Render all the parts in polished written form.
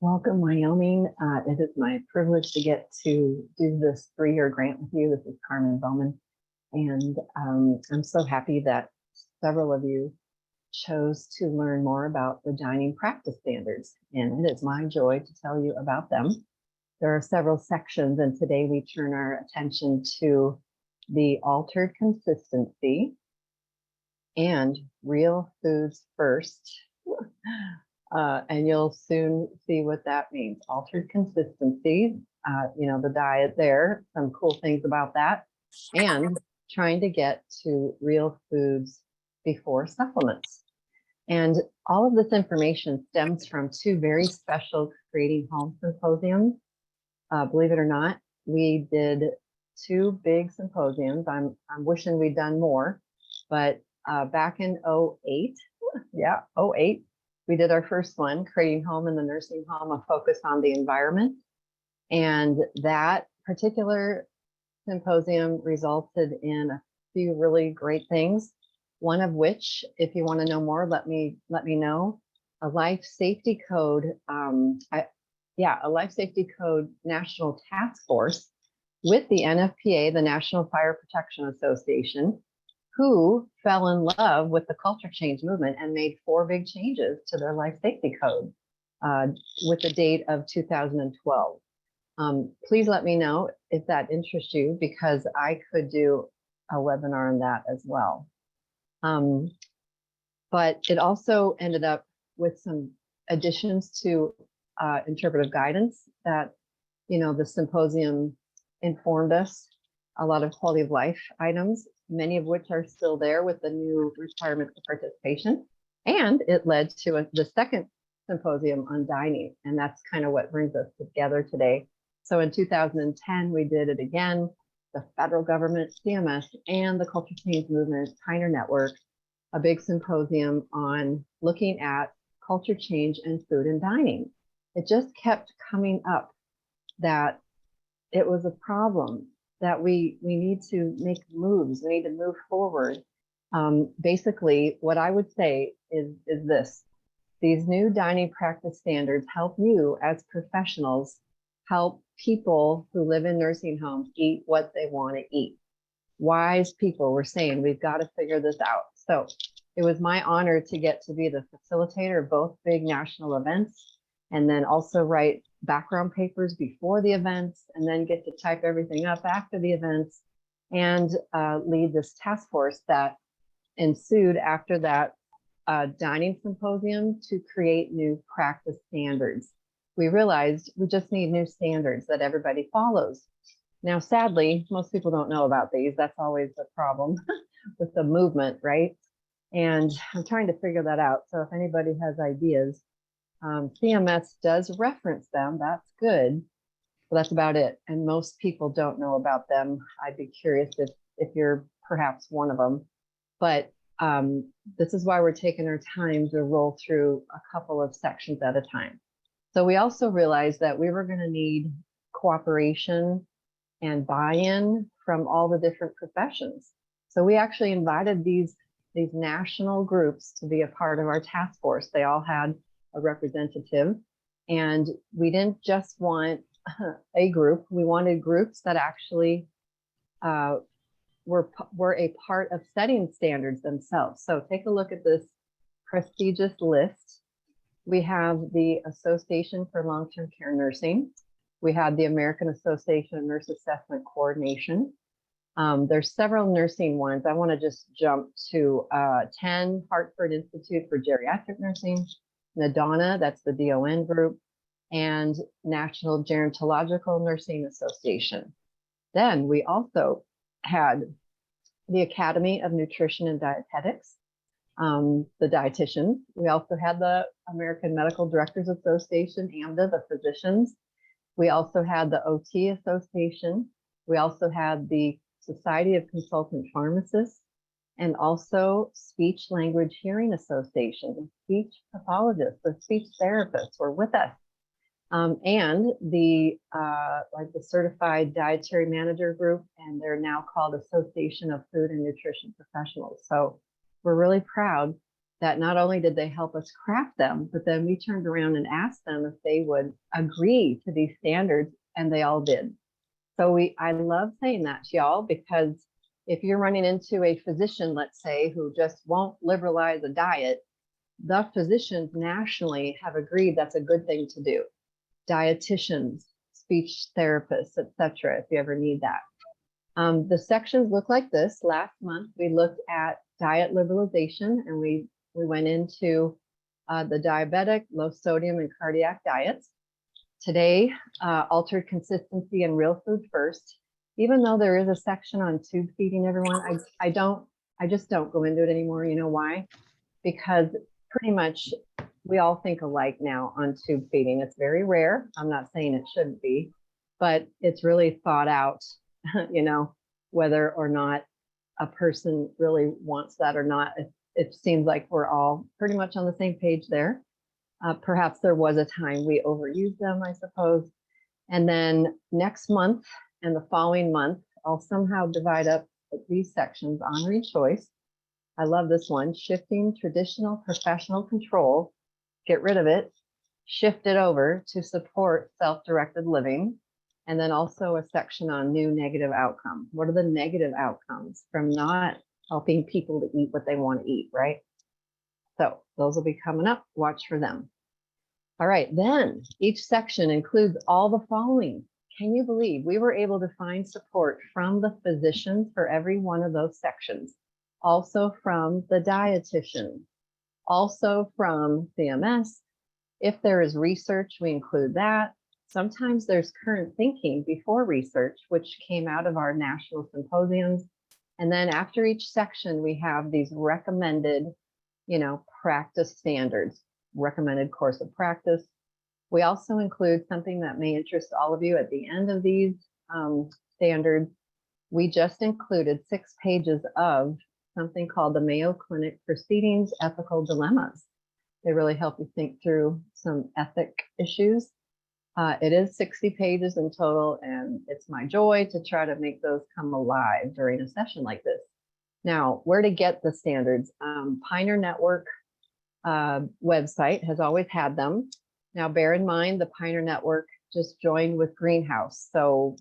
Welcome, Wyoming. It is my privilege to get to do this 3-year grant with you. This is Carmen Bowman, and I'm so happy that several of you chose to learn more about the dining practice standards, and it is my joy to tell you about them. There are several sections, and today we turn our attention to the altered consistency and real foods first. And you'll soon see what that means. Altered consistency, the diet there, some cool things about that, and trying to get to real foods before supplements. And all of this information stems from 2 very special Creating Home symposiums. Believe it or not, we did 2 big symposiums. I'm wishing we'd done more, but back in 08, we did our first one, Creating Home in the Nursing Home, a focus on the environment. And that particular symposium resulted in a few really great things. One of which, if you want to know more, let me know. A life safety code, a life safety code national task force with the NFPA, the National Fire Protection Association, who fell in love with the culture change movement and made 4 big changes to their life safety code with the date of 2012. Please let me know if that interests you, because I could do a webinar on that as well. But it also ended up with some additions to interpretive guidance that, the symposium informed us, a lot of quality of life items, many of which are still there with the new requirements for participation. And it led to the second symposium on dining. And that's kind of what brings us together today. So in 2010, we did it again, the federal government, CMS, and the Culture Change Movement, Tyner Network, a big symposium on looking at culture change in food and dining. It just kept coming up that it was a problem, that we need to make moves, we need to move forward. Basically, what I would say is this: these new dining practice standards help you as professionals help people who live in nursing homes eat what they want to eat. Wise people were saying, we've got to figure this out. So it was my honor to get to be the facilitator of both big national events, and then also write background papers before the events, and then get to type everything up after the events, and lead this task force that ensued after that dining symposium to create new practice standards. We realized we just need new standards that everybody follows. Now, sadly, most people don't know about these. That's always the problem with the movement, right? And I'm trying to figure that out. So if anybody has ideas, CMS does reference them. That's good, but that's about it. And most people don't know about them. I'd be curious if you're perhaps one of them. But this is why we're taking our time to roll through a couple of sections at a time. So we also realized that we were going to need cooperation and buy-in from all the different professions. So we actually invited these national groups to be a part of our task force. They all had a representative, and we didn't just want a group. We wanted groups that actually were a part of setting standards themselves. So take a look at this prestigious list. We have the Association for Long-Term Care Nursing. We have the American Association of Nurse Assessment Coordination. There's several nursing ones. I want to just jump to 10, Hartford Institute for Geriatric Nursing, NADONA, that's the DON group, and National Gerontological Nursing Association. Then we also had the Academy of Nutrition and Dietetics, the dietitians. We also had the American Medical Directors Association, AMDA, the physicians. We also had the OT Association. We also had the Society of Consultant Pharmacists, and also Speech Language Hearing Association. Speech pathologists, the speech therapists were with us. And the Certified Dietary Manager Group, and they're now called Association of Food and Nutrition Professionals. So we're really proud that not only did they help us craft them, but then we turned around and asked them if they would agree to these standards, and they all did. So I love saying that to y'all, because if you're running into a physician, let's say, who just won't liberalize a diet, the physicians nationally have agreed that's a good thing to do. Dietitians, speech therapists, etc., if you ever need that. The sections look like this. Last month, we looked at diet liberalization, and we went into the diabetic, low sodium, and cardiac diets. Today, altered consistency and real food first. Even though there is a section on tube feeding, everyone, I just don't go into it anymore. You know why? Because pretty much we all think alike now on tube feeding. It's very rare. I'm not saying it shouldn't be, but it's really thought out, you know, whether or not a person really wants that or not. It seems like we're all pretty much on the same page there. Perhaps there was a time we overused them, I suppose. And then next month and the following month, I'll somehow divide up these sections: honoring choice. I love this one: shifting traditional professional control, get rid of it, shift it over to support self-directed living. And then also a section on new negative outcomes. What are the negative outcomes from not helping people to eat what they want to eat, right? So those will be coming up. Watch for them. All right, then each section includes all the following. Can you believe we were able to find support from the physicians for every one of those sections? Also from the dietitian, also from CMS. If there is research, we include that. Sometimes there's current thinking before research, which came out of our national symposiums. And then after each section, we have these recommended, you know, practice standards, recommended course of practice. We also include something that may interest all of you at the end of these standards. We just included 6 pages of something called the Mayo Clinic Proceedings Ethical Dilemmas. They really help you think through some ethic issues. It is 60 pages in total, and it's my joy to try to make those come alive during a session like this. Now, where to get the standards? Pioneer Network website has always had them. Now, bear in mind, the Pioneer Network just joined with Greenhouse. So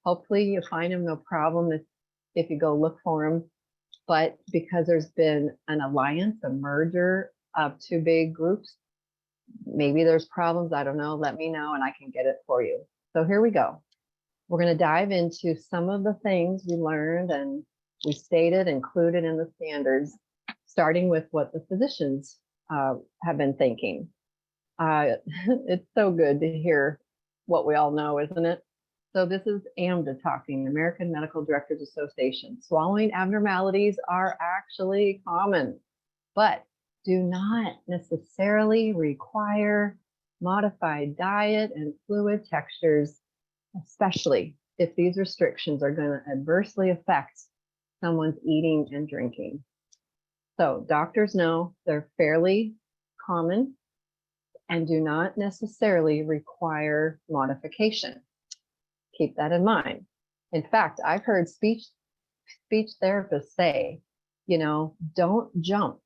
hopefully you find them, no problem if you go look for them. But because there's been an alliance, a merger of 2 big groups, maybe there's problems. I don't know. Let me know and I can get it for you. So here we go. We're going to dive into some of the things we learned and we stated, included in the standards, starting with what the physicians have been thinking. It's so good to hear what we all know, isn't it? So this is AMDA talking, American Medical Directors Association. Swallowing abnormalities are actually common, but do not necessarily require modified diet and fluid textures, especially if these restrictions are going to adversely affect someone's eating and drinking. So doctors know they're fairly common and do not necessarily require modification. Keep that in mind. In fact, I've heard speech therapists say, you know, don't jump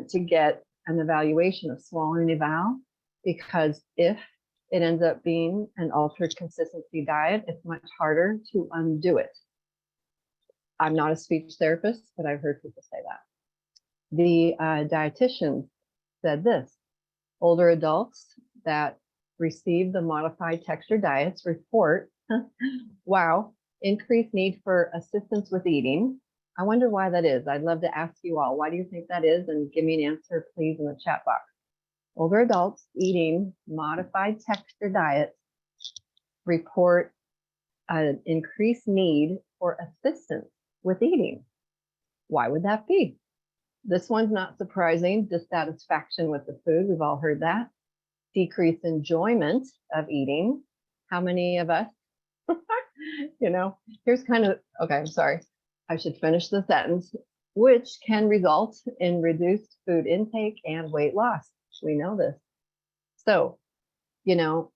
to get an evaluation of swallowing eval, because if it ends up being an altered consistency diet, it's much harder to undo it. I'm not a speech therapist, but I've heard people say that. The dietitian said this: older adults that receive the modified texture diets report, wow, increased need for assistance with eating. I wonder why that is. I'd love to ask you all, why do you think that is? And give me an answer, please, in the chat box. Older adults eating modified texture diets report an increased need for assistance with eating. Why would that be? This one's not surprising. Dissatisfaction with the food. We've all heard that. Decreased enjoyment of eating. How many of us, you know, here's kind of, okay, I'm sorry. I should finish the sentence, which can result in reduced food intake and weight loss. We know this. So, you know,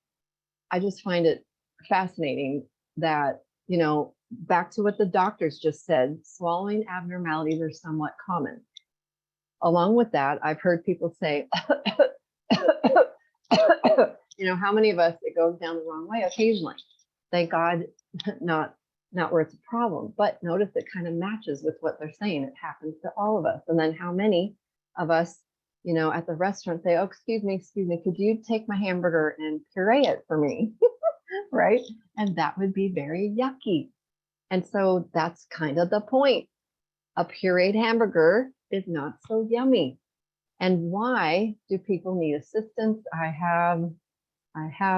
I just find it fascinating that, you know, back to what the doctors just said, swallowing abnormalities are somewhat common. Along with that, I've heard people say, how many of us, it goes down the wrong way occasionally. Thank God, not where it's a problem, but notice it kind of matches with what they're saying. It happens to all of us. And then how many of us, at the restaurant say, oh, excuse me, could you take my hamburger and puree it for me? Right? And that would be very yucky. And so that's kind of the point. A pureed hamburger is not so yummy. And why do people need assistance? I have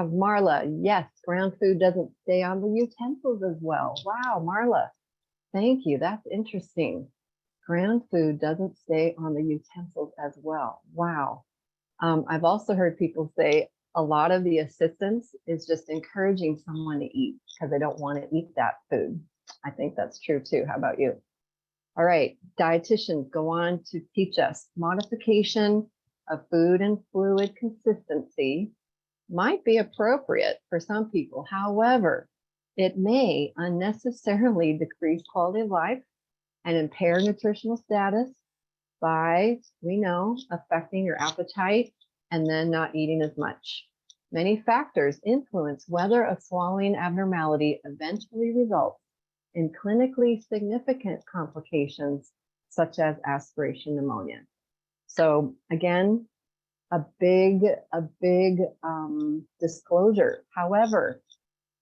Marla. Yes, ground food doesn't stay on the utensils as well. Wow, Marla, thank you. That's interesting. Ground food doesn't stay on the utensils as well. Wow. I've also heard people say a lot of the assistance is just encouraging someone to eat because they don't want to eat that food. I think that's true too. How about you? All right, dietitians go on to teach us modification of food and fluid consistency might be appropriate for some people. However, it may unnecessarily decrease quality of life and impair nutritional status by, we know, affecting your appetite and then not eating as much. Many factors influence whether a swallowing abnormality eventually results in clinically significant complications such as aspiration pneumonia. So again, a big disclosure. However,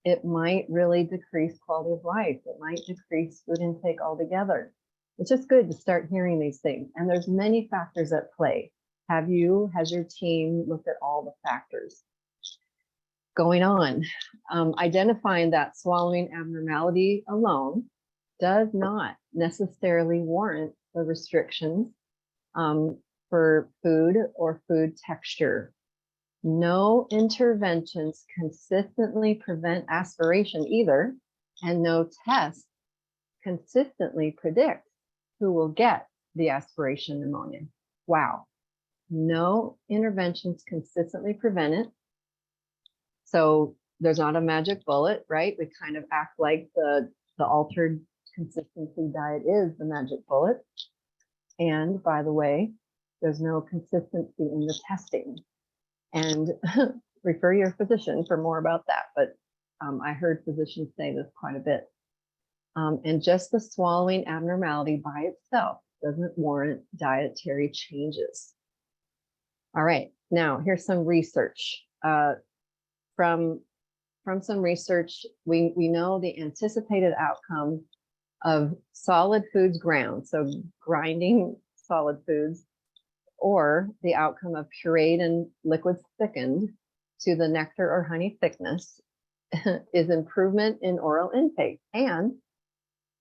it might really decrease quality of life. It might decrease food intake altogether. It's just good to start hearing these things. And there's many factors at play. Has your team looked at all the factors going on? Identifying that swallowing abnormality alone does not necessarily warrant the restrictions for food or food texture. No interventions consistently prevent aspiration either, and no test consistently predicts who will get the aspiration pneumonia. Wow. No interventions consistently prevent it. So there's not a magic bullet, right? We kind of act like the altered consistency diet is the magic bullet. And by the way, there's no consistency in the testing. And refer your physician for more about that. But I heard physicians say this quite a bit. And just the swallowing abnormality by itself doesn't warrant dietary changes. All right, now here's some research. From some research, we know the anticipated outcome of solid foods ground, so grinding solid foods, or the outcome of pureed and liquids thickened to the nectar or honey thickness is improvement in oral intake. And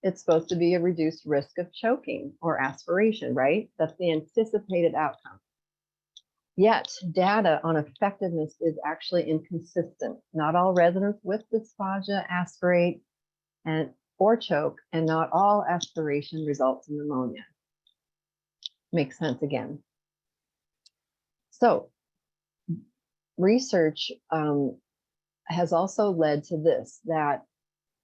it's supposed to be a reduced risk of choking or aspiration, right? That's the anticipated outcome. Yet data on effectiveness is actually inconsistent. Not all residents with dysphagia aspirate or choke, and not all aspiration results in pneumonia. Makes sense again. So research has also led to this, that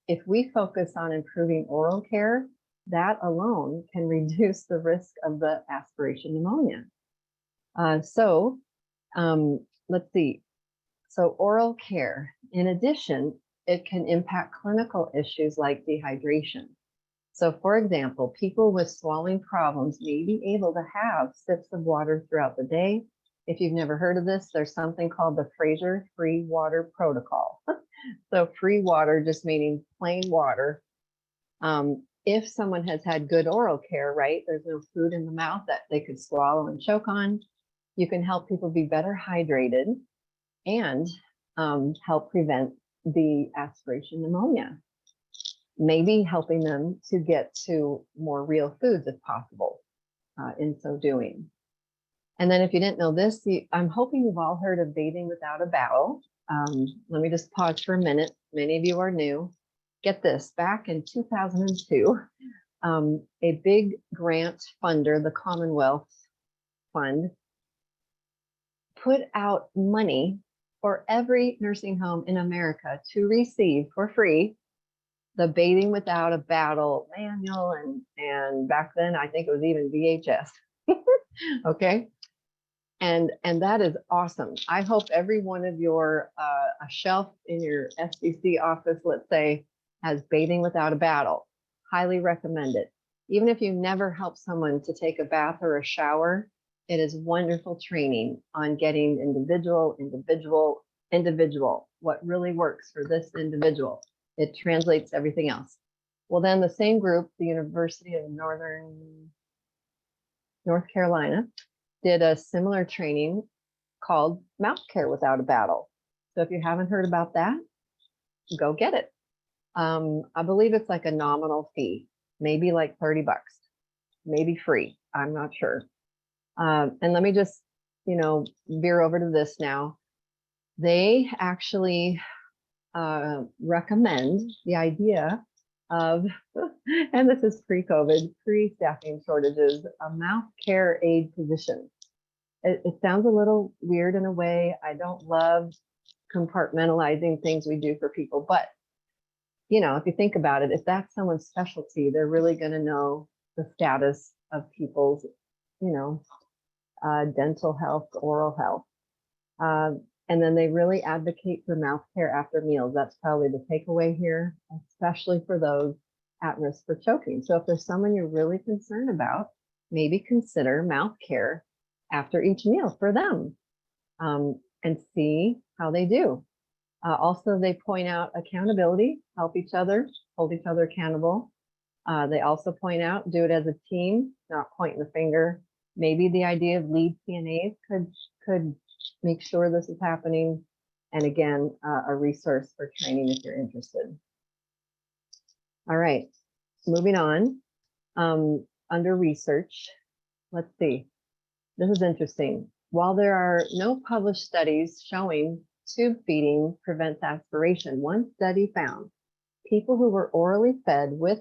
if we focus on improving oral care, that alone can reduce the risk of the aspiration pneumonia. Let's see. So oral care, in addition, it can impact clinical issues like dehydration. So for example, people with swallowing problems may be able to have sips of water throughout the day. If you've never heard of this, there's something called the Fraser Free Water Protocol. So free water just meaning plain water. If someone has had good oral care, right, there's no food in the mouth that they could swallow and choke on, you can help people be better hydrated and help prevent the aspiration pneumonia. Maybe helping them to get to more real foods if possible in so doing. And then if you didn't know this, I'm hoping you've all heard of bathing without a bowel. Let me just pause for a minute. Many of you are new. Get this, back in 2002, a big grant funder, the Commonwealth Fund, put out money for every nursing home in America to receive for free the bathing without a bowel manual, and back then I think it was even VHS. Okay. And that is awesome. I hope every one of your, a shelf in your SBC office, let's say, has Bathing Without a Battle. Highly recommend it. Even if you never help someone to take a bath or a shower, it is wonderful training on getting individual, what really works for this individual. It translates everything else. Well, then the same group, the University of North Carolina, did a similar training called Mouth Care Without a Battle. So if you haven't heard about that, go get it. I believe it's like a nominal fee, maybe like $30, maybe free. I'm not sure. And let me just, veer over to this now. They actually recommend the idea of, and this is pre-COVID, pre-staffing shortages, a mouth care aid position. It sounds a little weird in a way. I don't love compartmentalizing things we do for people, but if you think about it, if that's someone's specialty, they're really going to know the status of people's, dental health, oral health. And then they really advocate for mouth care after meals. That's probably the takeaway here, especially for those at risk for choking. So if there's someone you're really concerned about, maybe consider mouth care after each meal for them, and see how they do. Also, they point out accountability, help each other, hold each other accountable. They also point out, do it as a team, not pointing the finger. Maybe the idea of lead CNAs could make sure this is happening. And again, a resource for training if you're interested. All right, moving on. Under research, let's see. This is interesting. While there are no published studies showing tube feeding prevents aspiration, one study found people who were orally fed with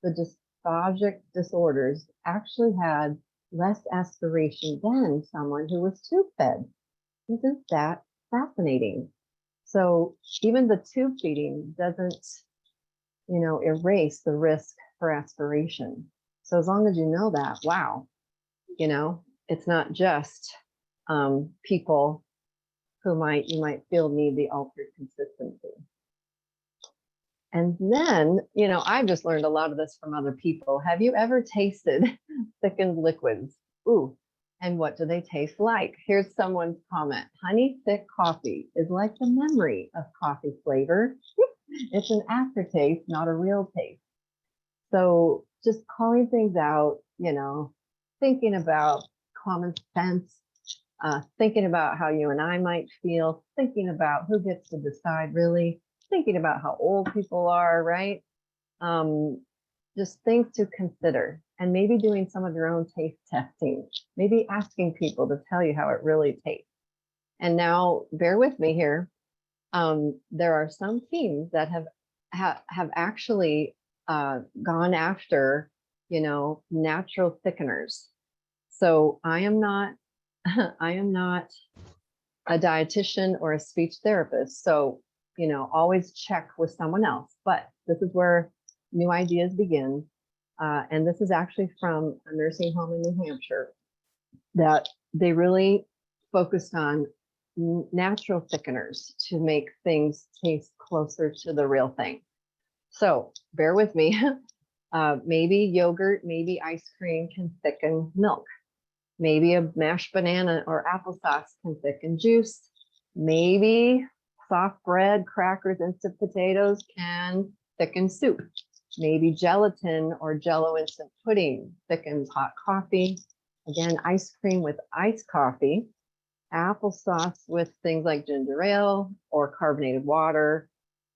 the dysphagic disorders actually had less aspiration than someone who was tube fed. Isn't that fascinating? So even the tube feeding doesn't, erase the risk for aspiration. So as long as you know that, wow, it's not just people who you might feel need the altered consistency. And then, I've just learned a lot of this from other people. Have you ever tasted thickened liquids? Ooh, and what do they taste like? Here's someone's comment. Honey thick coffee is like the memory of coffee flavor. It's an aftertaste, not a real taste. So just calling things out, thinking about common sense, thinking about how you and I might feel, thinking about who gets to decide really, thinking about how old people are, right? Just things to consider, and maybe doing some of your own taste testing, maybe asking people to tell you how it really tastes. And now bear with me here. There are some teams that have actually gone after, natural thickeners. So I am not a dietitian or a speech therapist. So, always check with someone else. But this is where new ideas begin. And this is actually from a nursing home in New Hampshire that they really focused on natural thickeners to make things taste closer to the real thing. So bear with me. Maybe yogurt, maybe ice cream can thicken milk. Maybe a mashed banana or applesauce can thicken juice. Maybe soft bread, crackers, instant potatoes can thicken soup. Maybe gelatin or Jell-O instant pudding thickens hot coffee. Again, ice cream with iced coffee. Applesauce with things like ginger ale or carbonated water,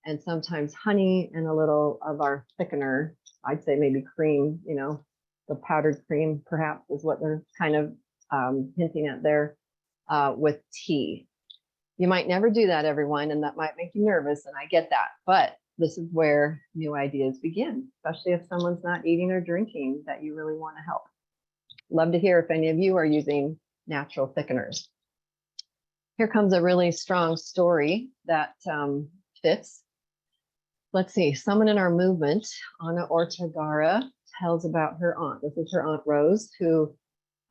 and sometimes honey and a little of our thickener. I'd say maybe cream, the powdered cream perhaps is what they're kind of hinting at there, with tea. You might never do that, everyone, and that might make you nervous, and I get that. But this is where new ideas begin, especially if someone's not eating or drinking that you really want to help. Love to hear if any of you are using natural thickeners. Here comes a really strong story that fits. Let's see, someone in our movement, Ana Ortegara, tells about her aunt. This is her Aunt Rose, who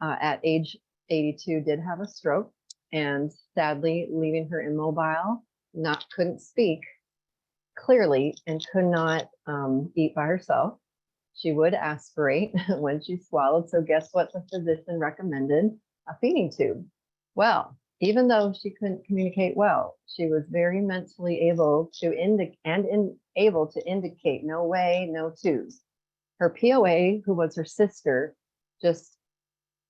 at age 82 did have a stroke, and sadly leaving her immobile, couldn't speak clearly, and could not eat by herself. She would aspirate when she swallowed. So guess what the physician recommended? A feeding tube. Well, even though she couldn't communicate well, she was very mentally able to able to indicate no way, no twos. Her POA, who was her sister, just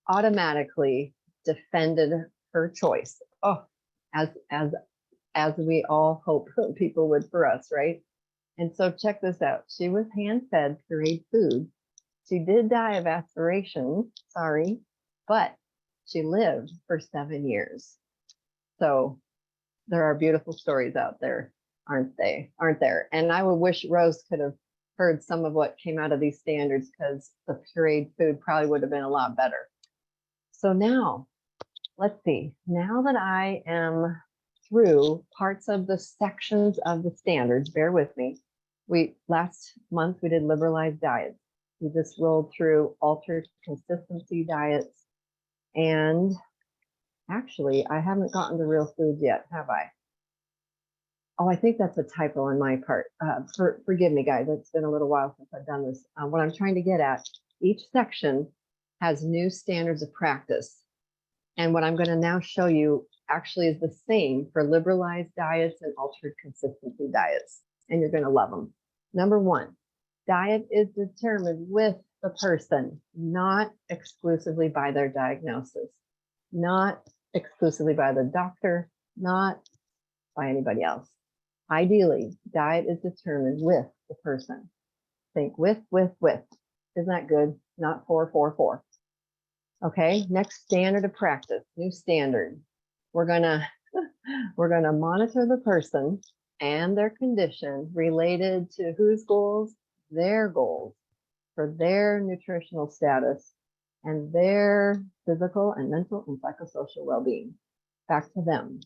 automatically defended her choice. Oh, as we all hope people would for us, right? And so check this out. She was hand-fed pureed food. She did die of aspiration, sorry, but she lived for 7 years. So there are beautiful stories out there, aren't there? And I would wish Rose could have heard some of what came out of these standards, because the pureed food probably would have been a lot better. So now, let's see. Now that I am through parts of the sections of the standards, bear with me. Last month we did liberalized diets. We just rolled through altered consistency diets, and actually I haven't gotten to real foods yet, have I? Oh, I think that's a typo on my part. Forgive me, guys. It's been a little while since I've done this. What I'm trying to get at, each section has new standards of practice. And what I'm going to now show you actually is the same for liberalized diets and altered consistency diets. And you're going to love them. Number 1, diet is determined with the person, not exclusively by their diagnosis, not exclusively by the doctor, not by anybody else. Ideally, diet is determined with the person. Think with. Isn't that good? Not for. Okay, next standard of practice, new standard. We're gonna monitor the person and their condition related to whose goals? Their goals for their nutritional status and their physical and mental and psychosocial well-being. Back to them,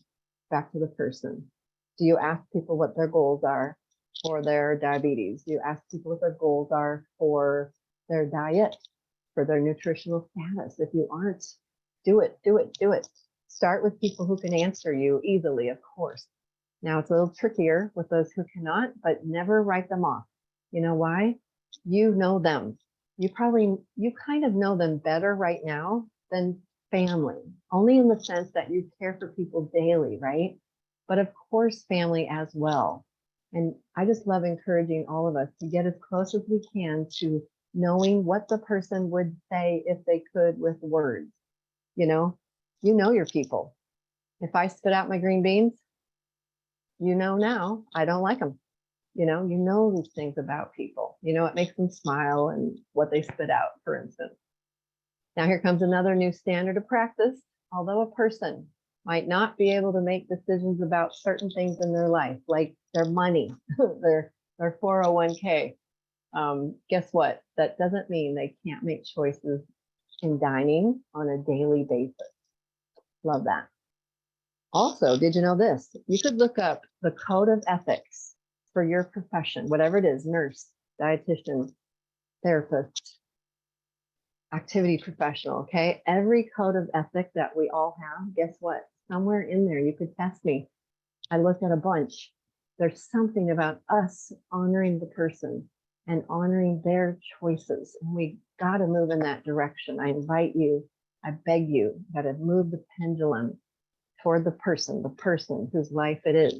back to the person. Do you ask people what their goals are for their diabetes? Do you ask people what their goals are for their diet, for their nutritional status? If you aren't, do it. Start with people who can answer you easily, of course. Now it's a little trickier with those who cannot, but never write them off. You know why? You know them. You kind of know them better right now than family, only in the sense that you care for people daily, right? But of course, family as well. And I just love encouraging all of us to get as close as we can to knowing what the person would say if they could with words. You know your people. If I spit out my green beans, now I don't like them. You know these things about people. It makes them smile and what they spit out, for instance. Now here comes another new standard of practice. Although a person might not be able to make decisions about certain things in their life, like their money, their 401k, guess what? That doesn't mean they can't make choices in dining on a daily basis. Love that. Also, did you know this? You could look up the code of ethics for your profession, whatever it is, nurse, dietitian, therapist, activity professional, okay? Every code of ethics that we all have, guess what? Somewhere in there, you could test me. I looked at a bunch. There's something about us honoring the person and honoring their choices. And we got to move in that direction. I invite you, I beg you, got to move the pendulum toward the person whose life it is.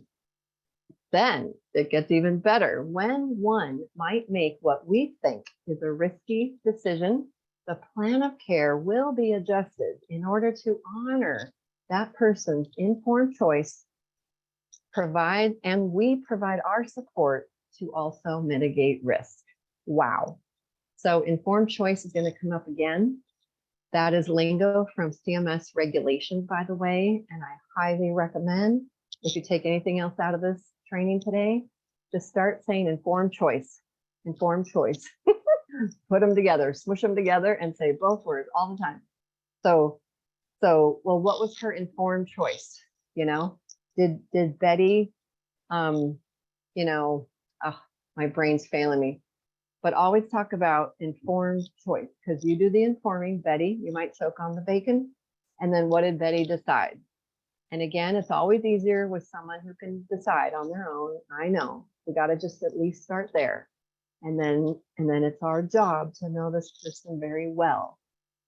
Then it gets even better. When one might make what we think is a risky decision, the plan of care will be adjusted in order to honor that person's informed choice, and we provide our support to also mitigate risk. Wow. So informed choice is going to come up again. That is lingo from CMS regulations, by the way, and I highly recommend, if you take anything else out of this training today, just start saying informed choice, informed choice. Put them together, smush them together, and say both words all the time. So, well, what was her informed choice? Did Betty, my brain's failing me, but always talk about informed choice, because you do the informing. Betty, you might choke on the bacon. And then what did Betty decide? And again, it's always easier with someone who can decide on their own. I know we got to just at least start there. And then it's our job to know this person very well,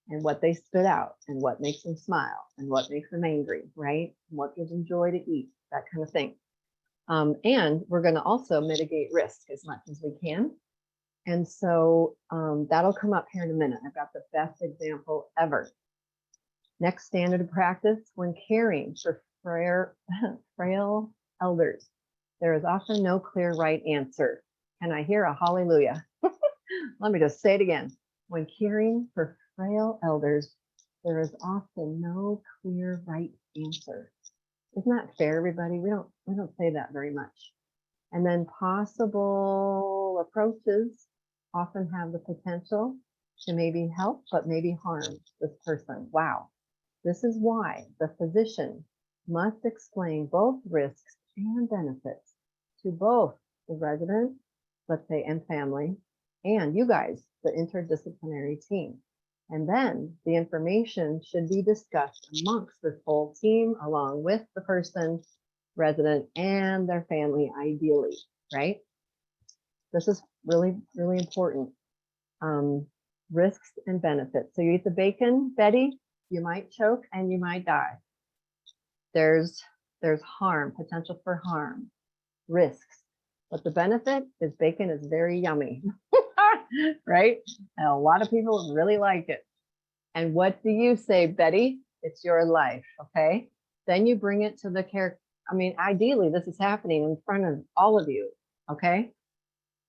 and what they spit out, and what makes them smile, and what makes them angry, right? And what gives them joy to eat, that kind of thing. And we're going to also mitigate risk as much as we can. And so that'll come up here in a minute. I've got the best example ever. Next standard of practice: when caring for frail elders, there is often no clear right answer. Can I hear a hallelujah? Let me just say it again. When caring for frail elders, there is often no clear right answer. Isn't that fair, everybody? We don't say that very much. And then possible approaches often have the potential to maybe help, but maybe harm this person. Wow. This is why the physician must explain both risks and benefits to both the resident, let's say, and family, and you guys, the interdisciplinary team. And then the information should be discussed amongst this whole team, along with the person, resident, and their family, ideally, right? This is really, really important. Risks and benefits. So you eat the bacon, Betty, you might choke and you might die. There's harm, potential for harm, risks. But the benefit is bacon is very yummy, right? And a lot of people really like it. And what do you say, Betty? It's your life, okay? Then you bring it to the care. I mean, ideally, this is happening in front of all of you, okay?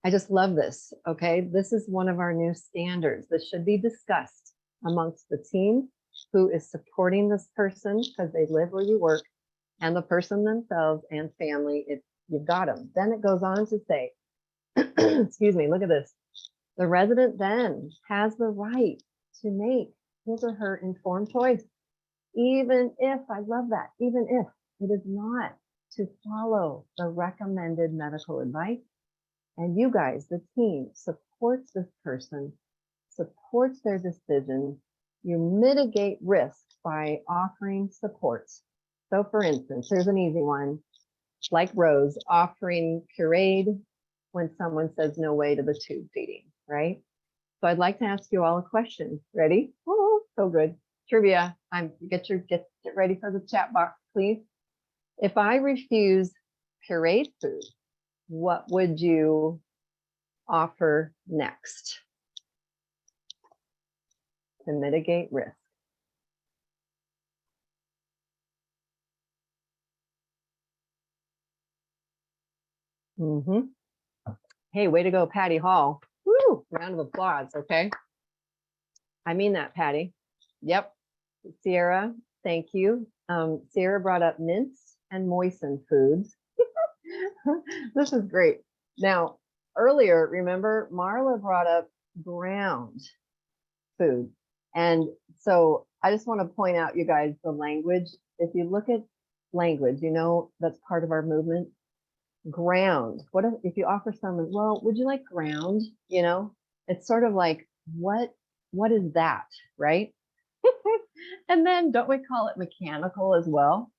I just love this, okay? This is one of our new standards. This should be discussed amongst the team who is supporting this person because they live where you work, and the person themselves and family, if you've got them. Then it goes on to say, excuse me, look at this. The resident then has the right to make his or her informed choice, even if, I love that, even if it is not to follow the recommended medical advice. And you guys, the team, supports this person, supports their decision. You mitigate risk by offering supports. So for instance, here's an easy one, like Rose offering pureed when someone says no way to the tube feeding, right? So I'd like to ask you all a question. Ready? Oh, so good. Trivia. Get ready for the chat box, please. If I refuse pureed food, what would you offer next to mitigate risk? Mm-hmm. Hey, way to go, Patty Hall. Woo! Round of applause, okay? I mean that, Patty. Yep. Sierra, thank you. Sierra brought up mince and moistened foods. This is great. Now, earlier, remember, Marla brought up ground food. And so I just want to point out, you guys, the language. If you look at language, you know that's part of our movement. Ground. What if you offer someone, well, would you like ground? You know, it's sort of like, what is that, right? And then don't we call it mechanical as well?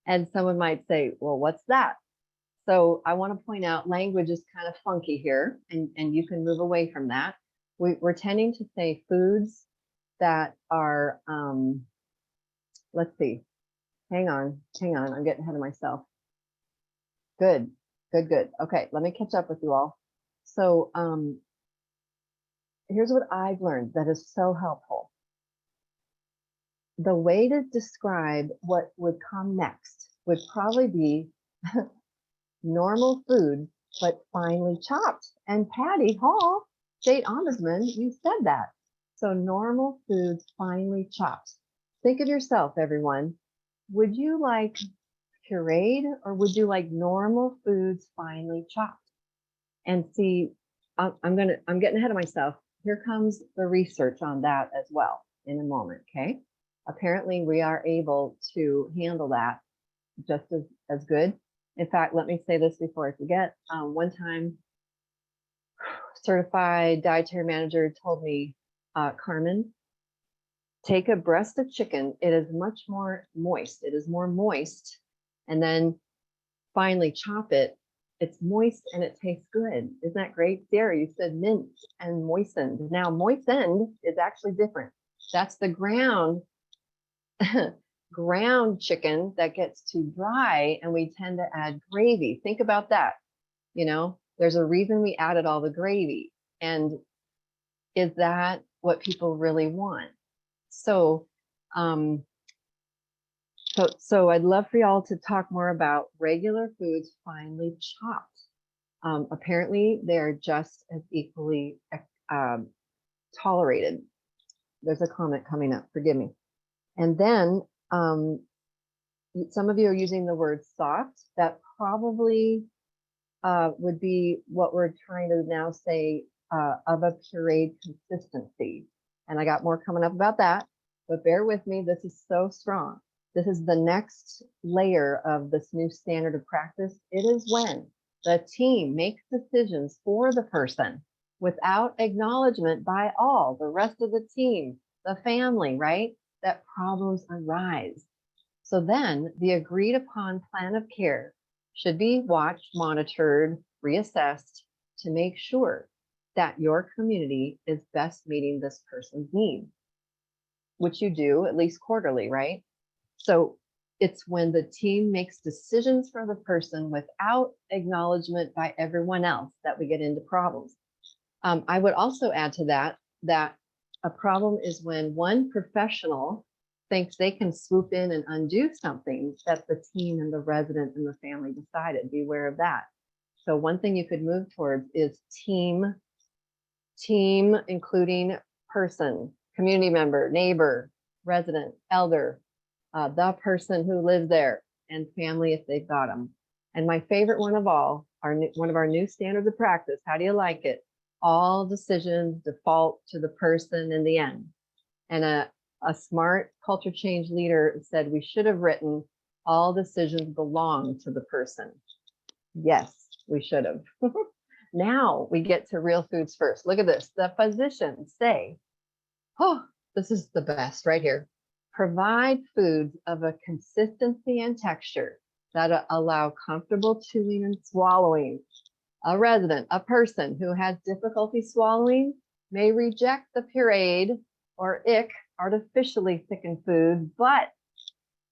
And someone might say, well, what's that? So I want to point out language is kind of funky here, and you can move away from that. We're tending to say foods that are, let's see, hang on, I'm getting ahead of myself. Good. Okay, let me catch up with you all. So here's what I've learned that is so helpful. The way to describe what would come next would probably be normal food, but finely chopped. And Patty Hall, State Ombudsman, you said that. So normal foods, finely chopped. Think of yourself, everyone. Would you like pureed, or would you like normal foods, finely chopped? And see, I'm getting ahead of myself. Here comes the research on that as well in a moment, okay? Apparently we are able to handle that just as good. In fact, let me say this before I forget. One time, certified dietary manager told me, Carmen, take a breast of chicken. It is much more moist. It is more moist. And then finally chop it. It's moist and it tastes good. Isn't that great? Sarah, you said minced and moistened. Now, moistened is actually different. That's the ground ground chicken that gets too dry, and we tend to add gravy. Think about that. You know, there's a reason we added all the gravy. And is that what people really want? So, so I'd love for y'all to talk more about regular foods finely chopped. Apparently, they're just as equally tolerated. There's a comment coming up, forgive me. And then some of you are using the word soft. That probably would be what we're trying to now say of a pureed consistency. And I got more coming up about that, but bear with me, this is so strong. This is the next layer of this new standard of practice. It is when the team makes decisions for the person without acknowledgement by all, the rest of the team, the family, right? That problems arise. So then the agreed upon plan of care should be watched, monitored, reassessed to make sure that your community is best meeting this person's needs, which you do at least quarterly, right? So it's when the team makes decisions for the person without acknowledgement by everyone else that we get into problems. I would also add to that, that a problem is when one professional thinks they can swoop in and undo something that the team and the resident and the family decided. Beware of that. So one thing you could move towards is team, including person, community member, neighbor, resident, elder, the person who lives there, and family if they've got them. And my favorite one of all, one of our new standards of practice, how do you like it? All decisions default to the person in the end. And a smart culture change leader said we should have written all decisions belong to the person. Yes, we should have. Now we get to real foods first. Look at this. The physicians say, oh, this is the best right here. Provide foods of a consistency and texture that allow comfortable chewing and swallowing. A resident, a person who has difficulty swallowing may reject the pureed or ick artificially thickened food, but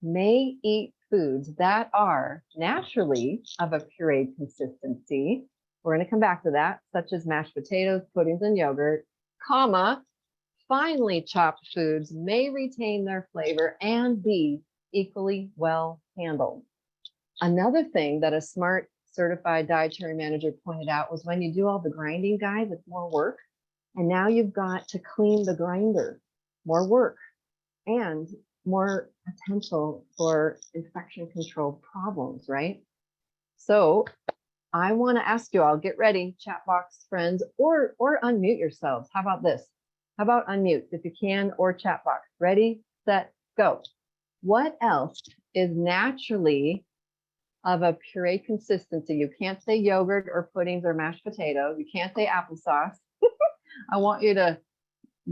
may eat foods that are naturally of a pureed consistency. We're going to come back to that, such as mashed potatoes, puddings, and yogurt, comma, finely chopped foods may retain their flavor and be equally well handled. Another thing that a smart certified dietary manager pointed out was when you do all the grinding, guys, it's more work. And now you've got to clean the grinder, more work and more potential for infection control problems, right? So I want to ask you all, get ready, chat box friends, or unmute yourselves. How about this? How about unmute if you can, or chat box. Ready, set, go. What else is naturally of a puree consistency? You can't say yogurt or puddings or mashed potatoes. You can't say applesauce. I want you to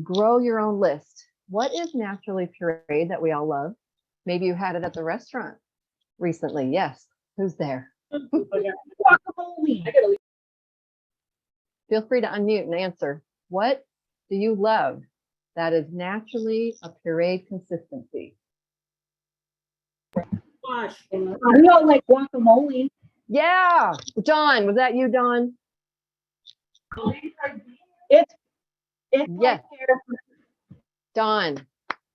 grow your own list. What is naturally pureed that we all love? Maybe you had it at the restaurant recently. Yes. Who's there? Guacamole. Feel free to unmute and answer. What do you love that is naturally a pureed consistency? Gosh, we all like guacamole. Yeah. Dawn, was that you, Dawn? It's yes. Dawn,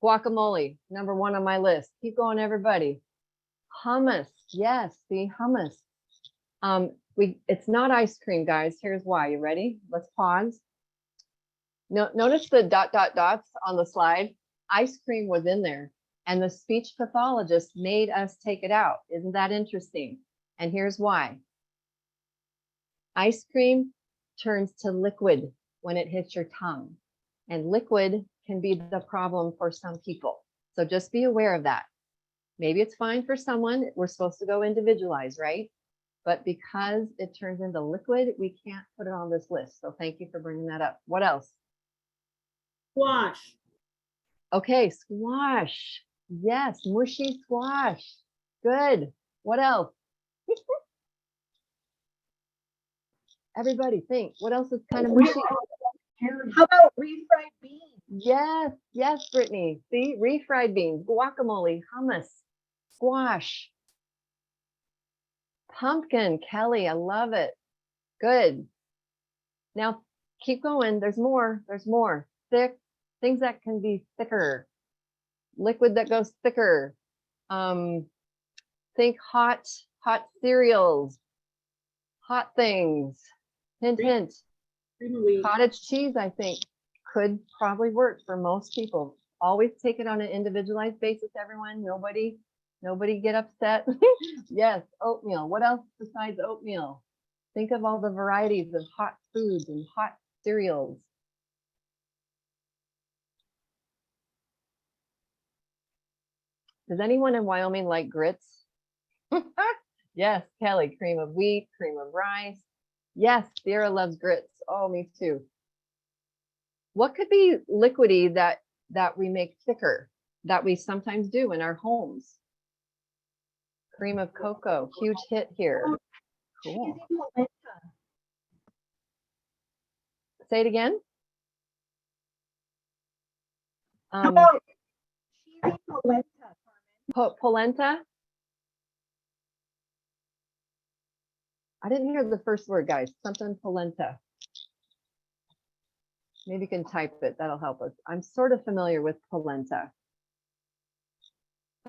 guacamole, number one on my list. Keep going, everybody. Hummus, yes, the hummus. It's not ice cream, guys. Here's why. You ready? Let's pause. Notice the ... dots on the slide. Ice cream was in there, and the speech pathologist made us take it out. Isn't that interesting? And here's why. Ice cream turns to liquid when it hits your tongue, and liquid can be the problem for some people. So just be aware of that. Maybe it's fine for someone. We're supposed to go individualize, right? but because it turns into liquid, we can't put it on this list. So thank you for bringing that up. What else? Squash. Okay, squash. Yes, mushy squash. Good. What else? Everybody think, what else is kind of mushy? How about refried beans? Yes, yes, Brittany. See, refried beans, guacamole, hummus, squash, pumpkin, Kelly, I love it. Good. Now keep going. There's more. There's more. Thick, things that can be thicker, liquid that goes thicker. Think hot cereals, hot things. Hint, hint. Cream of wheat. Cottage cheese, I think, could probably work for most people. Always take it on an individualized basis, everyone. Nobody get upset. Yes, oatmeal. What else besides oatmeal? Think of all the varieties of hot foods and hot cereals. Does anyone in Wyoming like grits? Yes, Kelly, cream of wheat, cream of rice. Yes, Sierra loves grits. Oh, me too. What could be liquidy that we make thicker, that we sometimes do in our homes? Cream of cocoa, huge hit here. Cool. Cheesy polenta. Say it again. How about cheesy polenta, Carmen? Polenta. I didn't hear the first word, guys. Something polenta. Maybe you can type it. That'll help us. I'm sort of familiar with polenta.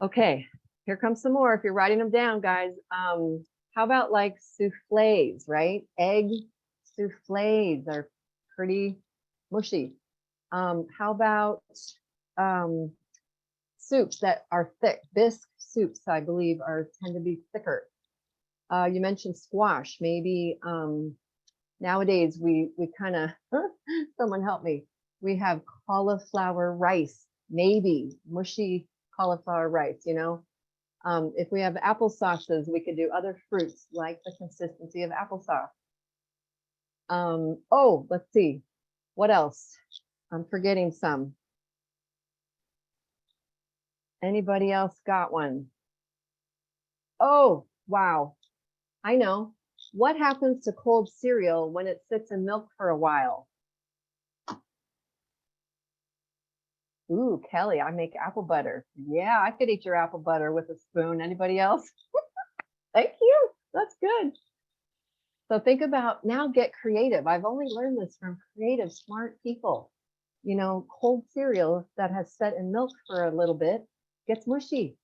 Okay, here comes some more. If you're writing them down, guys. How about like souffles, right? Egg souffles are pretty mushy. How about soups that are thick? Bisque soups, I believe, tend to be thicker. You mentioned squash. Maybe nowadays we kind of, someone help me. We have cauliflower rice, maybe mushy cauliflower rice, you know. If we have applesauces, we could do other fruits like the consistency of applesauce. Oh, let's see. What else? I'm forgetting some. Anybody else got one? Oh, wow. I know. What happens to cold cereal when it sits in milk for a while? Ooh, Kelly, I make apple butter. Yeah, I could eat your apple butter with a spoon. Anybody else? Thank you. That's good. So think about now, get creative. I've only learned this from creative, smart people. You know, cold cereal that has set in milk for a little bit gets mushy.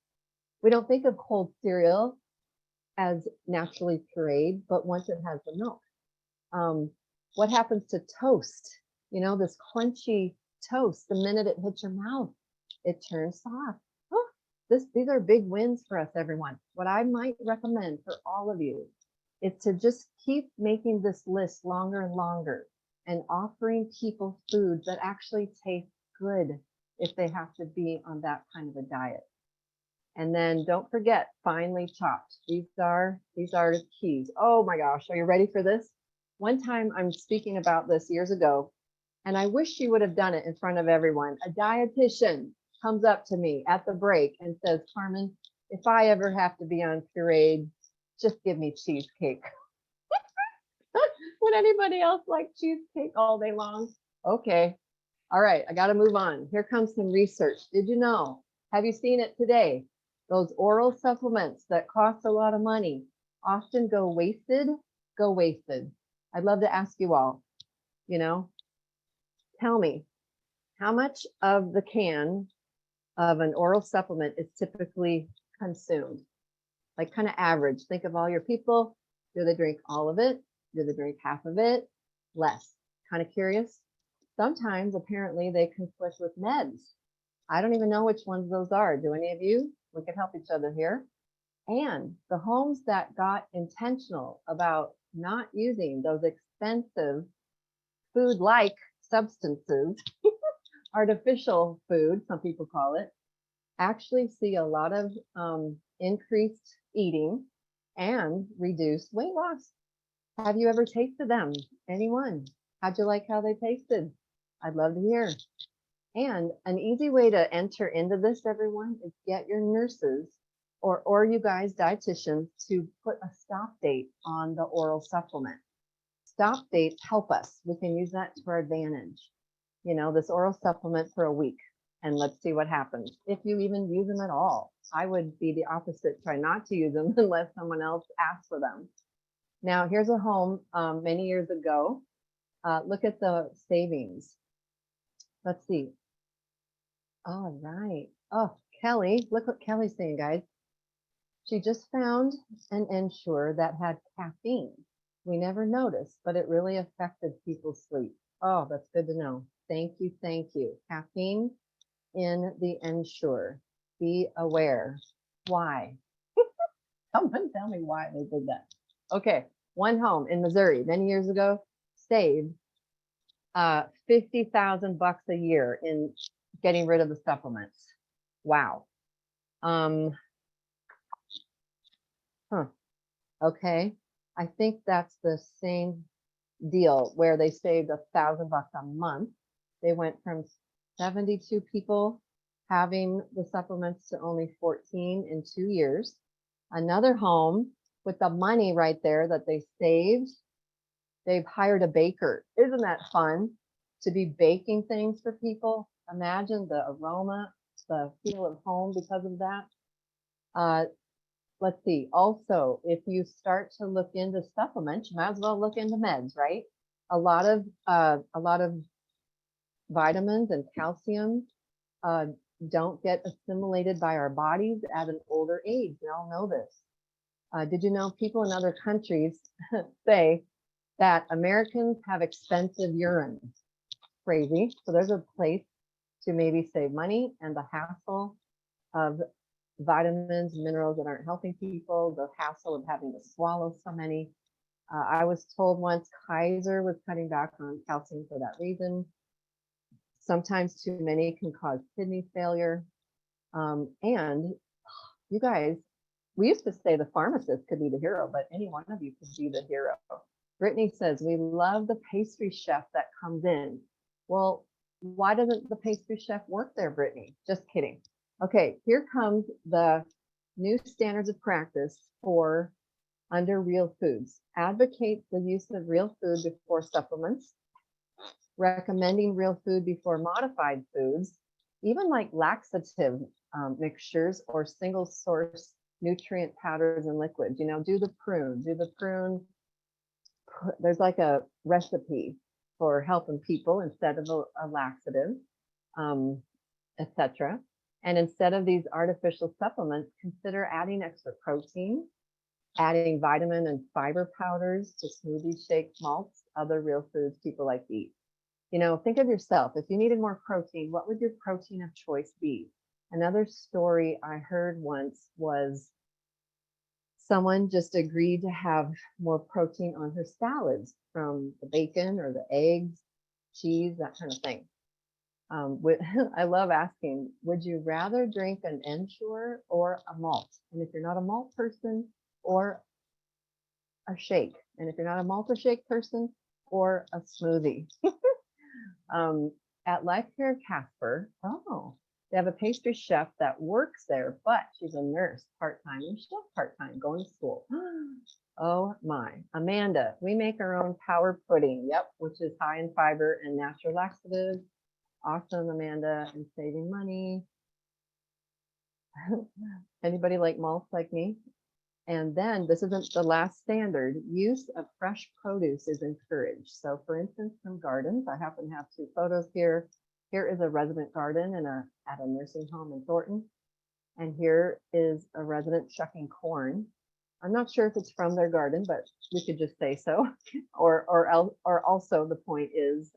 We don't think of cold cereal as naturally pureed, but once it has the milk. What happens to toast? You know, this crunchy toast, the minute it hits your mouth, it turns soft. Oh, these are big wins for us, everyone. What I might recommend for all of you is to just keep making this list longer and longer and offering people foods that actually taste good if they have to be on that kind of a diet. And then don't forget finely chopped. These are the keys. Oh my gosh, are you ready for this? One time I'm speaking about this years ago, and I wish she would have done it in front of everyone. A dietitian comes up to me at the break and says, Carmen, if I ever have to be on pureed, just give me cheesecake. Would anybody else like cheesecake all day long? Okay. All right, I got to move on. Here comes some research. Did you know? Have you seen it today? Those oral supplements that cost a lot of money often go wasted. I'd love to ask you all, you know, tell me, how much of the can of an oral supplement is typically consumed? Like kind of average. Think of all your people. Do they drink all of it? Do they drink half of it? Less. Kind of curious. Sometimes apparently they conflict with meds. I don't even know which ones those are. Do any of you? We can help each other here. And the homes that got intentional about not using those expensive food-like substances, artificial food, some people call it, actually see a lot of increased eating and reduce weight loss. Have you ever tasted them? Anyone? How'd you like how they tasted? I'd love to hear. And an easy way to enter into this, everyone, is get your nurses or you guys dietitians to put a stop date on the oral supplement. Stop dates help us. We can use that to our advantage. You know, this oral supplement for a week, and let's see what happens. If you even use them at all, I would be the opposite, try not to use them unless someone else asks for them. Now, here's a home many years ago. Look at the savings. Let's see. All right. Oh, Kelly, look what Kelly's saying, guys. She just found an Ensure that had caffeine. We never noticed, but it really affected people's sleep. Oh, that's good to know. Thank you, thank you. Caffeine in the Ensure. Be aware. Why? Someone tell me why they did that. Okay, one home in Missouri many years ago saved $50,000 a year in getting rid of the supplements. Wow. Okay. I think that's the same deal where they saved $1,000 a month. They went from 72 people having the supplements to only 14 in 2 years. Another home with the money right there that they saved, they've hired a baker. Isn't that fun to be baking things for people? Imagine the aroma, the feel of home because of that. Let's see. Also, if you start to look into supplements, you might as well look into meds, right? A lot of vitamins and calcium don't get assimilated by our bodies at an older age. We all know this. Did you know people in other countries say that Americans have expensive urine? Crazy. So there's a place to maybe save money and the hassle of vitamins, minerals that aren't helping people, the hassle of having to swallow so many. I was told once Kaiser was cutting back on calcium for that reason. Sometimes too many can cause kidney failure. And you guys, we used to say the pharmacist could be the hero, but any one of you could be the hero. Brittany says, we love the pastry chef that comes in. Well, why doesn't the pastry chef work there, Brittany? Just kidding. Okay, here comes the new standards of practice for under real foods. Advocate the use of real food before supplements, recommending real food before modified foods, even like laxative mixtures or single source nutrient powders and liquids. You know, do the prune. There's like a recipe for helping people instead of a laxative, etc. And instead of these artificial supplements, consider adding extra protein, adding vitamin and fiber powders to smoothie shake malts, other real foods people like to eat. You know, think of yourself. If you needed more protein, what would your protein of choice be? Another story I heard once was someone just agreed to have more protein on her salads from the bacon or the eggs, cheese, that kind of thing. I love asking, would you rather drink an Ensure or a malt? And if you're not a malt person, or a shake. And if you're not a malt or shake person, or a smoothie. At Life Care Casper, they have a pastry chef that works there, but she's a nurse part-time and chef part-time going to school. Oh my. Amanda, we make our own power pudding. Yep, which is high in fiber and natural laxatives. Awesome, Amanda, and saving money. Anybody like malts like me? And then this isn't the last standard. Use of fresh produce is encouraged. So for instance, some gardens, I happen to have 2 photos here. Here is a resident garden at a nursing home in Thornton. And here is a resident shucking corn. I'm not sure if it's from their garden, but we could just say so. or also the point is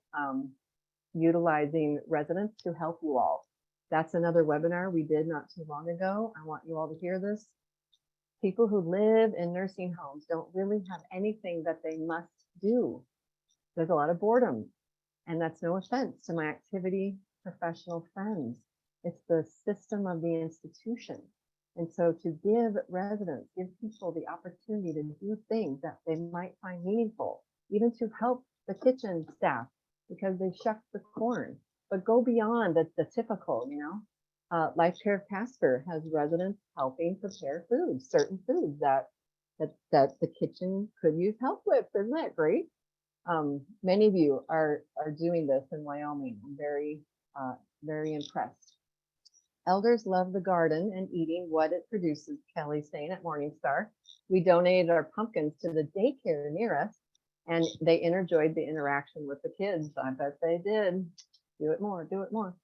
utilizing residents to help you all. That's another webinar we did not too long ago. I want you all to hear this. People who live in nursing homes don't really have anything that they must do. There's a lot of boredom, and that's no offense to my activity professional friends. It's the system of the institution. And so to give residents, give people the opportunity to do things that they might find meaningful, even to help the kitchen staff because they shuck the corn, but go beyond the typical, Life Care of Casper has residents helping prepare foods, certain foods that the kitchen could use help with. Isn't that great? Many of you are doing this in Wyoming. I'm very impressed. Elders love the garden and eating what it produces, Kelly's saying at Morningstar. We donated our pumpkins to the daycare near us, and they enjoyed the interaction with the kids. I bet they did. Do it more, do it more.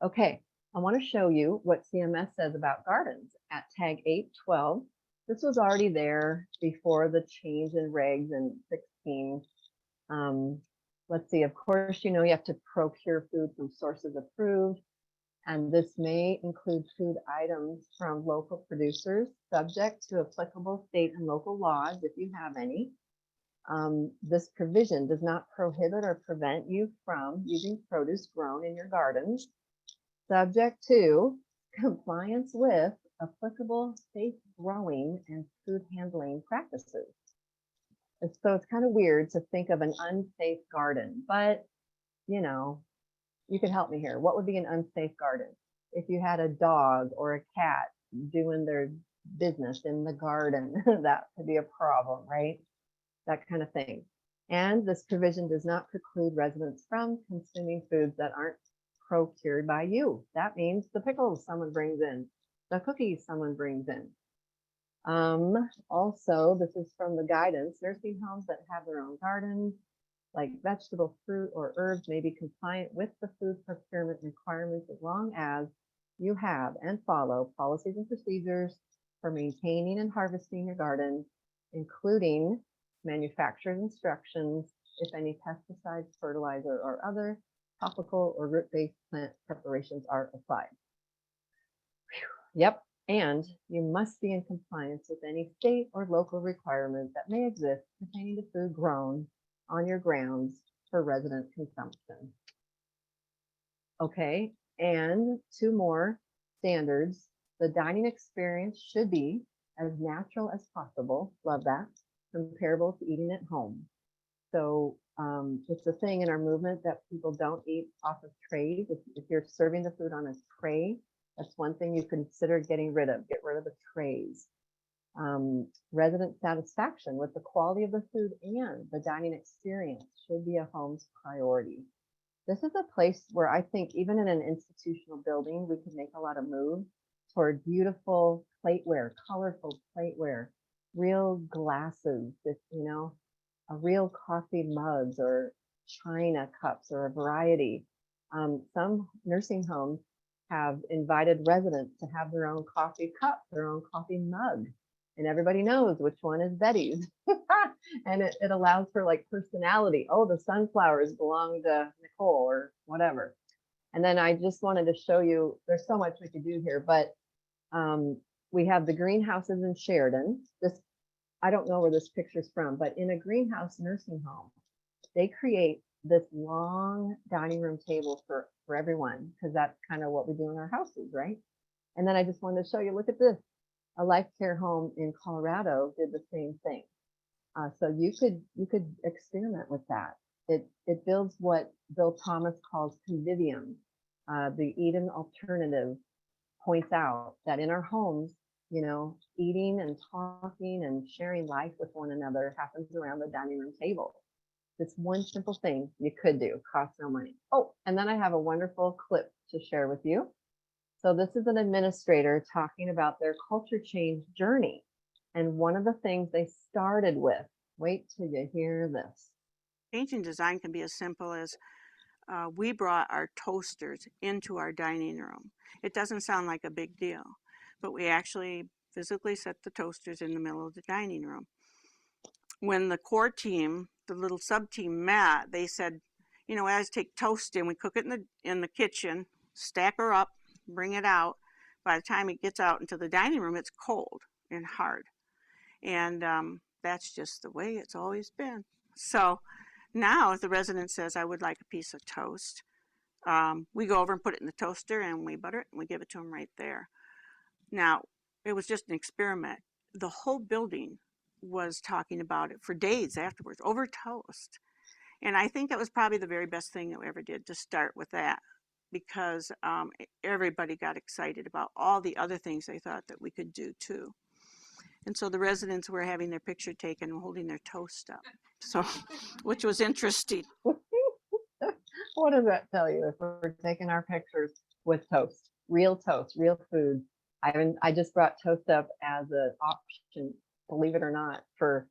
Okay, I want to show you what CMS says about gardens at tag 812. This was already there before the change in regs in 16. Let's see, of course, you have to procure food from sources approved. And this may include food items from local producers, subject to applicable state and local laws, if you have any. This provision does not prohibit or prevent you from using produce grown in your gardens, subject to compliance with applicable safe growing and food handling practices. So it's kind of weird to think of an unsafe garden, but you could help me here. What would be an unsafe garden? If you had a dog or a cat doing their business in the garden, that could be a problem, right? That kind of thing. And this provision does not preclude residents from consuming foods that aren't procured by you. That means the pickles someone brings in, the cookies someone brings in. Also, this is from the guidance, nursing homes that have their own gardens, like vegetable, fruit, or herbs may be compliant with the food procurement requirements as long as you have and follow policies and procedures for maintaining and harvesting your garden, including manufacturer's instructions, if any pesticides, fertilizer, or other topical or root-based plant preparations are applied. Whew. Yep, and you must be in compliance with any state or local requirements that may exist pertaining to food grown on your grounds for resident consumption. Okay, and two more standards. The dining experience should be as natural as possible. Love that. Comparable to eating at home. So it's a thing in our movement that people don't eat off of trays. If you're serving the food on a tray, that's one thing you consider getting rid of. Get rid of the trays. Resident satisfaction with the quality of the food and the dining experience should be a home's priority. This is a place where I think even in an institutional building, we could make a lot of moves toward beautiful plateware, colorful plateware, real glasses, a real coffee mugs or china cups or a variety. Some nursing homes have invited residents to have their own coffee cup, their own coffee mug. And everybody knows which one is Betty's. And it allows for like personality. Oh, the sunflowers belong to Nicole or whatever. And then I just wanted to show you, there's so much we could do here, but we have the greenhouses in Sheridan. I don't know where this picture's from, but in a greenhouse nursing home, they create this long dining room table for everyone, because that's kind of what we do in our houses, right? And then I just wanted to show you, look at this. A life care home in Colorado did the same thing. So you could experiment with that. It builds what Bill Thomas calls convivium. The Eden alternative points out that in our homes, eating and talking and sharing life with one another happens around the dining room table. It's one simple thing you could do, costs no money. Oh, and then I have a wonderful clip to share with you. So this is an administrator talking about their culture change journey. And one of the things they started with, wait till you hear this. Changing design can be as simple as we brought our toasters into our dining room. It doesn't sound like a big deal, but we actually physically set the toasters in the middle of the dining room. When the core team, the little sub-team met, they said, as take toast in, we cook it in the kitchen, stack her up, bring it out. By the time it gets out into the dining room, it's cold and hard. And that's just the way it's always been. So now if the resident says, I would like a piece of toast, we go over and put it in the toaster and we butter it and we give it to them right there. Now, it was just an experiment. The whole building was talking about it for days afterwards over toast. And I think that was probably the very best thing that we ever did, to start with that, because everybody got excited about all the other things they thought that we could do too. And so the residents were having their picture taken and holding their toast up. So, which was interesting. What does that tell you if we're taking our pictures with toast, real food? I just brought toast up as an option, believe it or not, for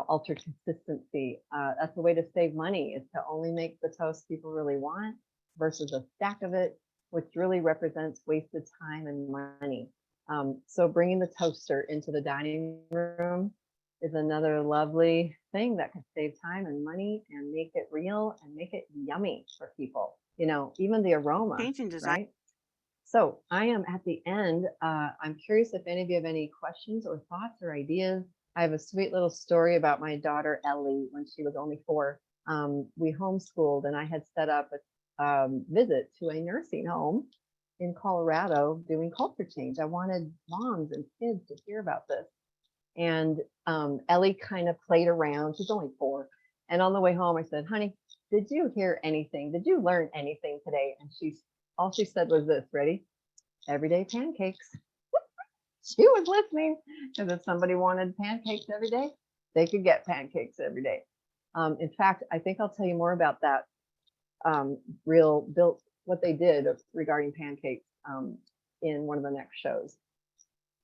ultra consistency. That's a way to save money, is to only make the toast people really want versus a stack of it, which really represents wasted time and money. So bringing the toaster into the dining room is another lovely thing that could save time and money and make it real and make it yummy for people. Even the aroma, Changing design. right? So I am at the end. I'm curious if any of you have any questions or thoughts or ideas. I have a sweet little story about my daughter, Ellie, when she was only 4. We homeschooled, and I had set up a visit to a nursing home in Colorado doing culture change. I wanted moms and kids to hear about this. And Ellie kind of played around. She's only 4. And on the way home, I said, honey, did you hear anything? Did you learn anything today? And all she said was this, ready? Everyday pancakes. She was listening, because if somebody wanted pancakes every day, they could get pancakes every day. In fact, I think I'll tell you more about that what they did regarding pancakes in one of the next shows.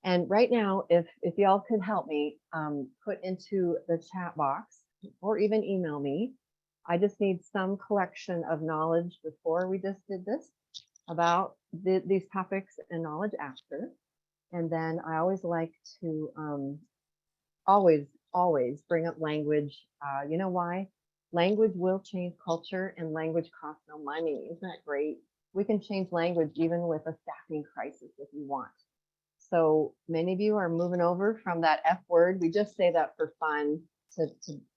And right now, if y'all could help me put into the chat box or even email me, I just need some collection of knowledge before we just did this about these topics, and knowledge after. And then I always like to always bring up language. You know why? Language will change culture, and language costs no money. Isn't that great? We can change language even with a staffing crisis if you want. So many of you are moving over from that F word. We just say that for fun to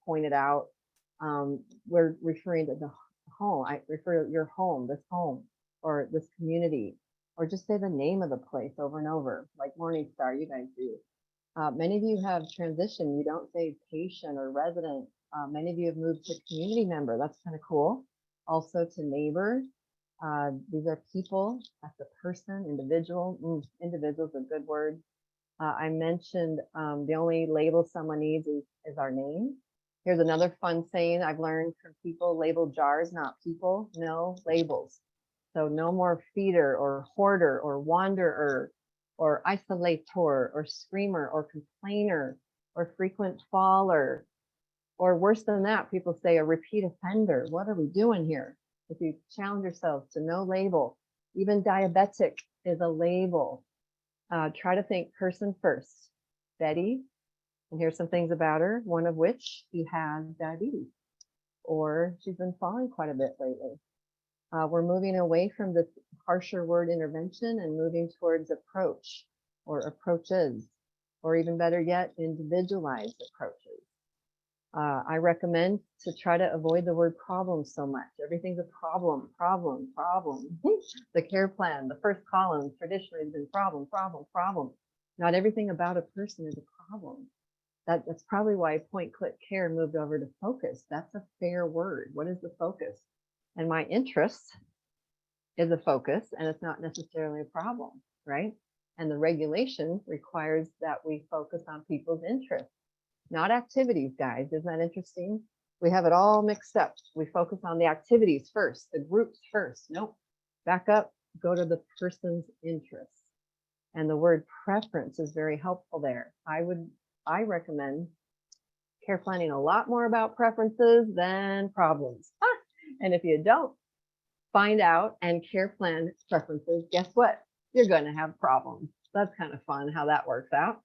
point it out. We're referring to the home. I refer to your home, this home, or this community, or just say the name of the place over and over, like Morningstar, you guys do. Many of you have transitioned. You don't say patient or resident. Many of you have moved to community member. That's kind of cool. Also to neighbor. These are people. That's a person, individual. Individual is a good word. I mentioned the only label someone needs is our name. Here's another fun saying I've learned from people: label jars, not people. No, labels. So no more feeder or hoarder or wanderer or isolator or screamer or complainer or frequent faller, or worse than that, people say a repeat offender. What are we doing here? If you challenge yourselves to no label, even diabetic is a label. Try to think person first. Betty, and here's some things about her, one of which she has diabetes, or she's been falling quite a bit lately. We're moving away from this harsher word intervention and moving towards approach or approaches, or even better yet, individualized approaches. I recommend to try to avoid the word problem so much. Everything's a problem. The care plan, the first column traditionally has been problem. Not everything about a person is a problem. That's probably why point click care moved over to focus. That's a fair word. What is the focus? And my interest is a focus, and it's not necessarily a problem, right? And the regulation requires that we focus on people's interests, not activities, guys. Isn't that interesting? We have it all mixed up. We focus on the activities first, the groups first. Nope. Back up, go to the person's interests. And the word preference is very helpful there. I recommend care planning a lot more about preferences than problems. And if you don't find out and care plan preferences, guess what? You're going to have problems. That's kind of fun how that works out.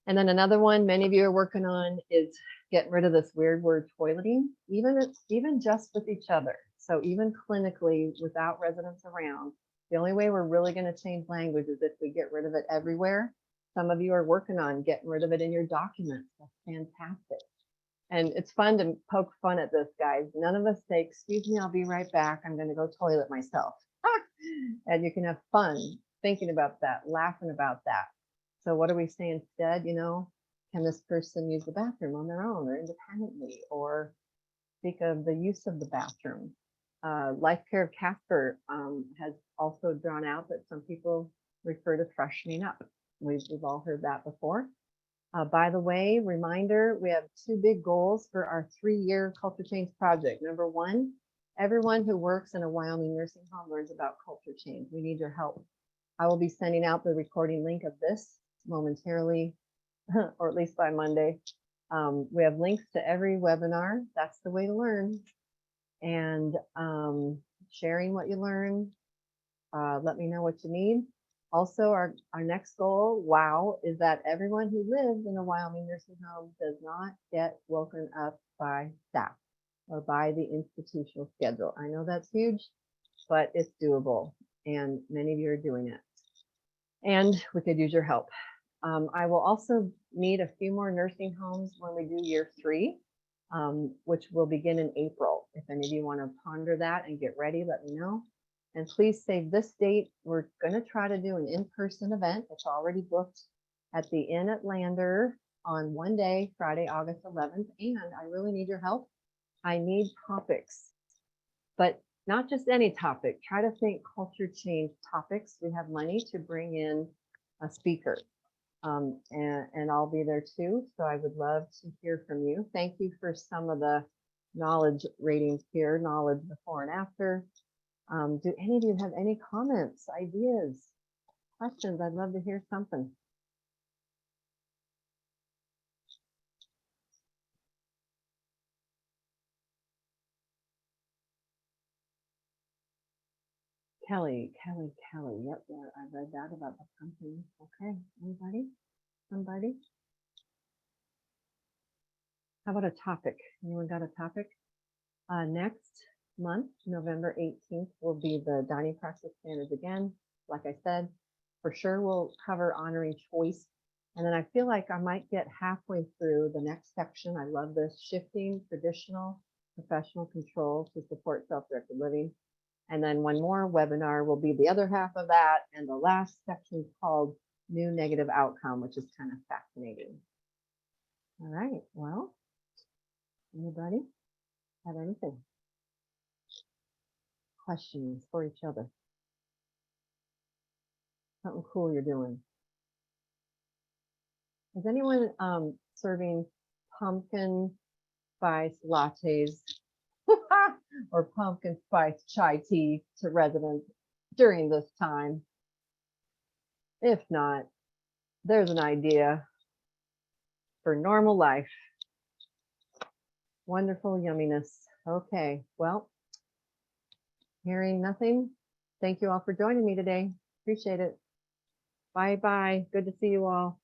And then another one many of you are working on is getting rid of this weird word toileting, even just with each other. So even clinically, without residents around, the only way we're really going to change language is if we get rid of it everywhere. Some of you are working on getting rid of it in your documents. That's fantastic. And it's fun to poke fun at this, guys. None of us say, excuse me, I'll be right back. I'm going to go toilet myself. And you can have fun thinking about that, laughing about that. So what do we say instead? You know, can this person use the bathroom on their own or independently, or speak of the use of the bathroom? Life Care of Casper has also drawn out that some people refer to freshening up. We've all heard that before. By the way, reminder, we have 2 big goals for our 3-year culture change project. Number 1, everyone who works in a Wyoming nursing home learns about culture change. We need your help. I will be sending out the recording link of this momentarily, or at least by Monday. We have links to every webinar. That's the way to learn. And sharing what you learn. Let me know what you need. Also, our next goal, wow, is that everyone who lives in a Wyoming nursing home does not get woken up by staff or by the institutional schedule. I know that's huge, but it's doable, and many of you are doing it. And we could use your help. I will also need a few more nursing homes when we do year 3, which will begin in April. If any of you want to ponder that and get ready, let me know. And please save this date. We're going to try to do an in-person event. It's already booked at the Inn at Lander on one day, Friday, August 11th. And I really need your help. I need topics, but not just any topic. Try to think culture change topics. We have money to bring in a speaker. And I'll be there too. So I would love to hear from you. Thank you for some of the knowledge ratings here, knowledge before and after. Do any of you have any comments, ideas, questions? I'd love to hear something. Kelly. Yep, yeah, I read that about the company. Okay, anybody? Somebody? How about a topic? Anyone got a topic? Next month, November 18th, will be the dining practice standards again. Like I said, for sure we'll cover honoring choice. And then I feel like I might get halfway through the next section. I love this, shifting traditional professional control to support self-directed living. And then one more webinar will be the other half of that. And the last section is called New Negative Outcome, which is kind of fascinating. All right, well, anybody have anything? Questions for each other? Something cool you're doing? Is anyone serving pumpkin spice lattes or pumpkin spice chai tea to residents during this time? If not, there's an idea for normal life. Wonderful yumminess. Okay, well, hearing nothing, thank you all for joining me today. Appreciate it. Bye-bye. Good to see you all.